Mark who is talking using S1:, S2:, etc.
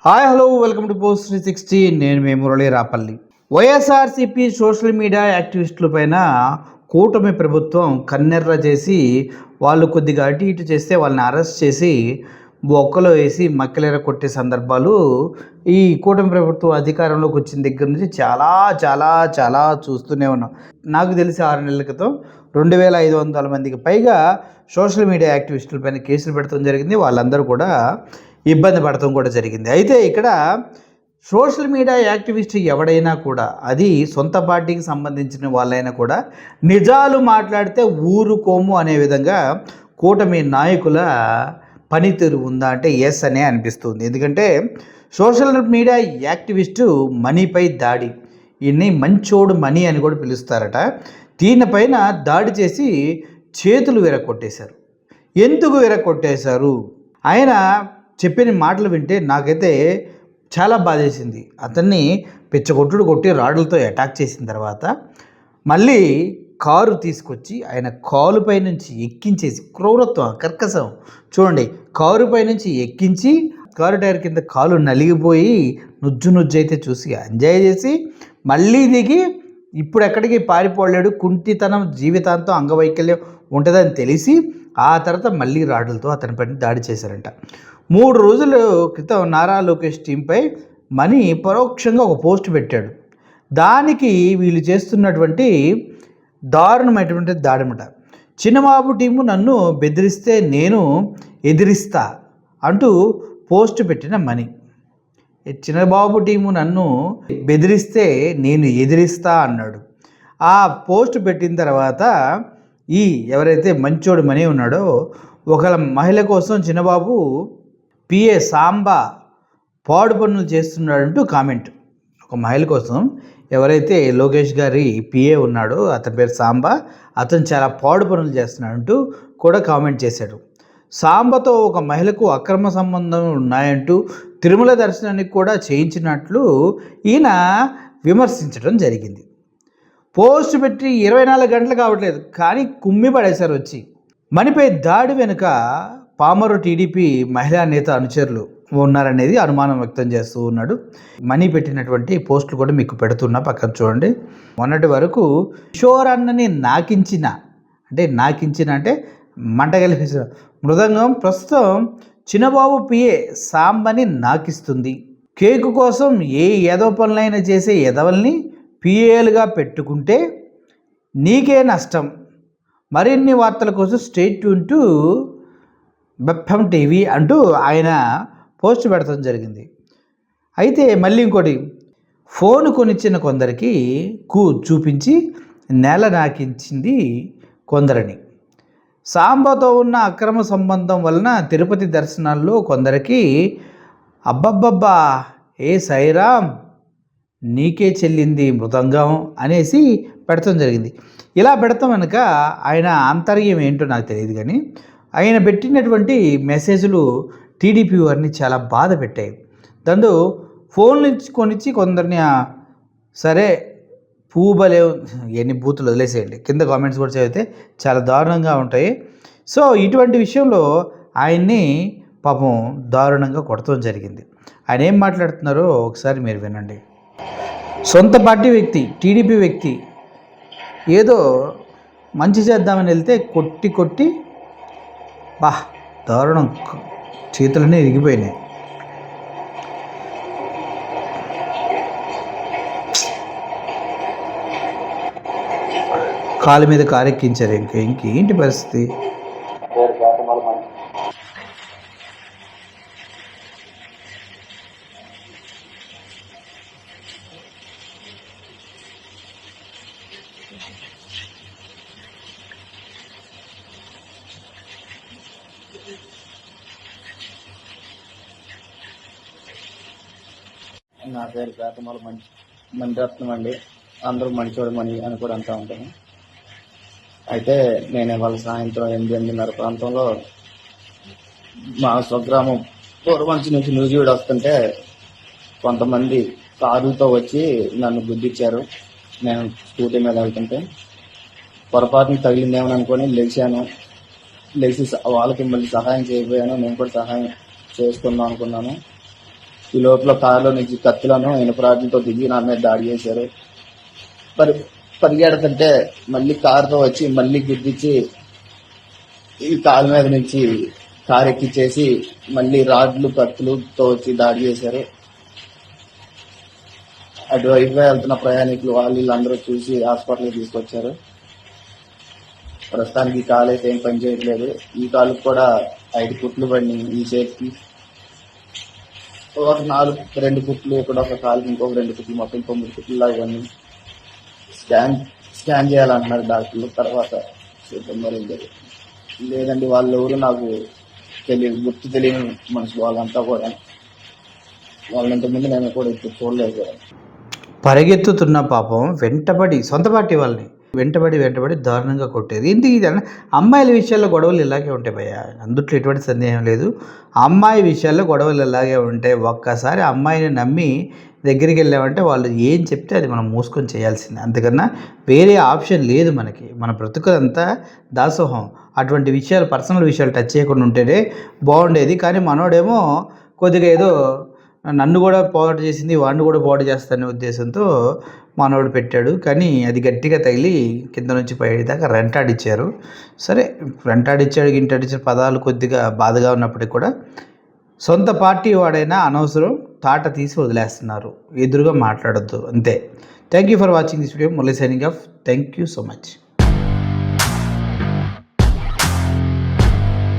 S1: Hi hello welcome to post 360. నేను మీ Murali Rapalli. YSRCP social media యాక్టివిస్టుల పైన కూటమి ప్రభుత్వం కన్నెర్ర చేసి వాళ్ళు కొద్దిగా అటు ఇటు చేస్తే వాళ్ళని అరెస్ట్ చేసి బొక్కలో వేసి మక్కలేర కొట్టే సందర్భాలు ఈ కూటమి ప్రభుత్వం అధికారంలోకి వచ్చిన దగ్గర నుంచి చాలా చాలా చాలా చూస్తూనే ఉన్నాం. నాకు తెలిసి 6 నెలల క్రితం 2500 మందికి పైగా సోషల్ మీడియా యాక్టివిస్టుల పైన కేసులు పెడతాం జరిగింది. వాళ్ళందరూ కూడా ఇబ్బంది పడటం కూడా జరిగింది. అయితే ఇక్కడ సోషల్ మీడియా యాక్టివిస్ట్ ఎవడైనా కూడా, అది సొంత పార్టీకి సంబంధించిన వాళ్ళైనా కూడా, నిజాలు మాట్లాడితే ఊరుకోము అనే విధంగా కూటమి నాయకుల పనితీరు ఉందా అంటే ఎస్ అనే అనిపిస్తుంది. ఎందుకంటే సోషల్ మీడియా యాక్టివిస్టు మనీపై దాడి, ఈయన్ని మంచోడు మనీ అని కూడా పిలుస్తారట. దీనిపైన దాడి చేసి చేతులు విరగొట్టేశారు. ఎందుకు విరగొట్టేశారు? ఆయన చెప్పిన మాటలు వింటే నాకైతే చాలా బాధేసింది. అతన్ని పిచ్చగొట్టుడు కొట్టి రాడ్లతో అటాక్ చేసిన తర్వాత మళ్ళీ కారు తీసుకొచ్చి ఆయన కాలుపై నుంచి ఎక్కించేసి, క్రూరత్వం, కర్కశం చూడండి, కారుపై నుంచి ఎక్కించి కారు టైర్ కింద కాలు నలిగిపోయి నుజ్జు అయితే చూసి ఎంజాయ్ చేసి మళ్ళీ దిగి ఇప్పుడు ఎక్కడికి పారిపోలేడు, కుంటితనం జీవితాంతం అంగవైకల్యం ఉంటుందని తెలిసి ఆ తర్వాత మళ్ళీ రాడ్లతో అతని పైన దాడి చేశారంట. 3 రోజుల క్రితం నారా లోకేష్ టీంపై మనీ పరోక్షంగా ఒక పోస్ట్ పెట్టాడు. దానికి వీళ్ళు చేస్తున్నటువంటి దారుణమైనటువంటి దాడమట. చిన్నబాబు టీము నన్ను బెదిరిస్తే నేను ఎదిరిస్తా అంటూ పోస్ట్ పెట్టిన మనీ. చిన్నబాబు టీము నన్ను బెదిరిస్తే నేను ఎదిరిస్తా అన్నాడు. ఆ పోస్ట్ పెట్టిన తర్వాత ఈ ఎవరైతే మంచోడు మనీ ఉన్నాడో ఒక మహిళ కోసం చిన్నబాబు పిఏ సాంబా పాడు పనులు చేస్తున్నాడంటూ కామెంట్. ఒక మహిళ కోసం ఎవరైతే లోకేష్ గారి పిఏ ఉన్నాడో అతని పేరు సాంబా, అతను చాలా పాడు పనులు చేస్తున్నాడంటూ కూడా కామెంట్ చేశాడు. సాంబతో ఒక మహిళకు అక్రమ సంబంధం ఉన్నాయంటూ తిరుమల దర్శనానికి కూడా చేయించినట్లు ఈయన విమర్శించడం జరిగింది. పోస్ట్ పెట్టి 24 గంటలు కావట్లేదు కానీ కుమ్మి పడేశారు వచ్చి. మణిపై దాడి వెనుక పామరు టీడీపీ మహిళా నేత అనుచరులు ఉన్నారనేది అనుమానం వ్యక్తం చేస్తూ ఉన్నాడు. మనీ పెట్టినటువంటి పోస్టులు కూడా మీకు పెడుతున్నా, పక్కన చూడండి. మొన్నటి వరకు కిషోరన్నని నాకించిన అంటే మంటగలిసిన మృదంగం ప్రస్తుతం చిన్నబాబు పిఏ సాంబని నాకిస్తుంది. కేకు కోసం ఏ ఎదవ పనులైనా చేసే ఎదవల్ని పిఏలుగా పెట్టుకుంటే నీకే నష్టం. మరిన్ని వార్తల కోసం స్టే ట్యూన్ టు బెప్పం టీవీ అంటూ ఆయన పోస్ట్ పెడతాం జరిగింది. అయితే మళ్ళీ ఇంకోటి, ఫోన్ కొనిచ్చిన కొందరికి చూపించి నేల నాకించింది కొందరని. సాంబాతో ఉన్న అక్రమ సంబంధం వలన తిరుపతి దర్శనాల్లో కొందరికి అబ్బబ్బబ్బా ఏ సైరామ్ నీకే చెల్లింది మృదంగం అనేసి పెడతాం జరిగింది. ఇలా పెడతాం కనుక ఆయన ఆంతర్యం ఏంటో నాకు తెలియదు, కానీ ఆయన పెట్టినటువంటి మెసేజ్లు టీడీపీ వారిని చాలా బాధ పెట్టాయి. దాంతో ఫోన్లు కొనిచ్చి కొందరిని సరే పూబలే ఎన్ని బూతులు వదిలేసేయండి, కింద కామెంట్స్ కూడా చదివితే చాలా దారుణంగా ఉంటాయి. సో ఇటువంటి విషయంలో ఆయన్ని పాపం దారుణంగా కొడతాం జరిగింది. ఆయన ఏం మాట్లాడుతున్నారో ఒకసారి మీరు వినండి. సొంత పార్టీ వ్యక్తి, టీడీపీ వ్యక్తి ఏదో మంచి చేద్దామని వెళ్తే కొట్టి దారుణం, చేతులన్నీ ఇరిగిపోయినాయి. కాలు మీద కారెక్కించారు. ఇంకేంటి పరిస్థితి?
S2: నా పేరు పేతమాల మణిరత్నం అండి. అందరూ మంచోడు మణి అని కూడా అంటూ ఉంటాను. అయితే నేను ఇవాళ సాయంత్రం 8:30 ప్రాంతంలో మా స్వగ్రామం పూర్వంచి నుంచి నూజివీడు వస్తుంటే కొంతమంది కారులతో వచ్చి నన్ను గుద్దిచ్చారు. నేను స్కూటీ మీద వెళ్తుంటే పొరపాటున తగిలిందేమని అనుకొని లేచి వాళ్ళకి మళ్ళీ సహాయం చేయబోయాను. నేను కూడా సహాయం చేసుకుందాం అనుకున్నాను. ఈ లోపల కారులో నుంచి కత్తులను ఇనుపరాజులతో దిగి నా మీద దాడి చేశారు. పరిగెడుతుంటే మళ్ళీ కారుతో వచ్చి మళ్ళీ గుద్దించి ఈ కారు మీద నుంచి కారు ఎక్కిచ్చేసి మళ్ళీ రాడ్లు కత్తులతో వచ్చి దాడి చేశారు. అటువైపు వెళ్తున్న ప్రయాణికులు వీళ్ళందరూ చూసి హాస్పిటల్కి తీసుకొచ్చారు. ప్రస్తుతానికి కాలు అయితే ఏం పని చేయట్లేదు. ఈ కాలుకి కూడా 5 కుట్లు పడినాయి. ఈ చేతికి ఒక 2 కుట్లు, ఇక్కడ ఒక కాలుకి ఇంకొక 2 కుట్లు, మొత్తం 9 కుట్లు లాగా ఇవన్నీ స్కాన్ చేయాలంటున్నారు డాక్టర్లు. తర్వాత చూద్దాం మరి ఏం జరుగుతుంది. లేదండి వాళ్ళు ఎవరు నాకు గుర్తు తెలియని మనుషులు వాళ్ళంతా కూడా. వాళ్ళని ఇంతకుముందు నేను కూడా ఇప్పుడు చూడలేదు కూడా.
S1: పరిగెత్తుతున్న పాపం వెంటబడి సొంత పార్టీ వాళ్ళని వెంటబడి దారుణంగా కొట్టేది. ఎందుకు ఇది అమ్మాయిల విషయాల్లో గొడవలు ఇలాగే ఉంటాయి భయ్య, అందుట్లో ఎటువంటి సందేహం లేదు. అమ్మాయి విషయాల్లో గొడవలు ఇలాగే ఉంటాయి. ఒక్కసారి అమ్మాయిని నమ్మి దగ్గరికి వెళ్ళామంటే వాళ్ళు ఏం చెప్తే అది మనం మూసుకొని చేయాల్సిందే, అంతకన్నా వేరే ఆప్షన్ లేదు మనకి. మన బ్రతుకులంతా దాసోహం. అటువంటి విషయాలు, పర్సనల్ విషయాలు టచ్ చేయకుండా ఉంటేనే బాగుండేది. కానీ మనోడేమో కొద్దిగా ఏదో నన్ను కూడా పోరాట చేసింది, వాడిని కూడా పోరాట చేస్తానే ఉద్దేశంతో మనోడు పెట్టాడు. కానీ అది గట్టిగా తగిలి కింద నుంచి పైదాకా రెంటాడిచ్చారు. సరే, గింటాడిచ్చాడు పదాలు కొద్దిగా బాధగా ఉన్నప్పటికీ కూడా సొంత పార్టీ వాడైనా అనవసరం తాట తీసి వదిలేస్తున్నారు. ఎదురుగా మాట్లాడొద్దు, అంతే. Thank you for watching this video. Murali signing off. Thank you so much.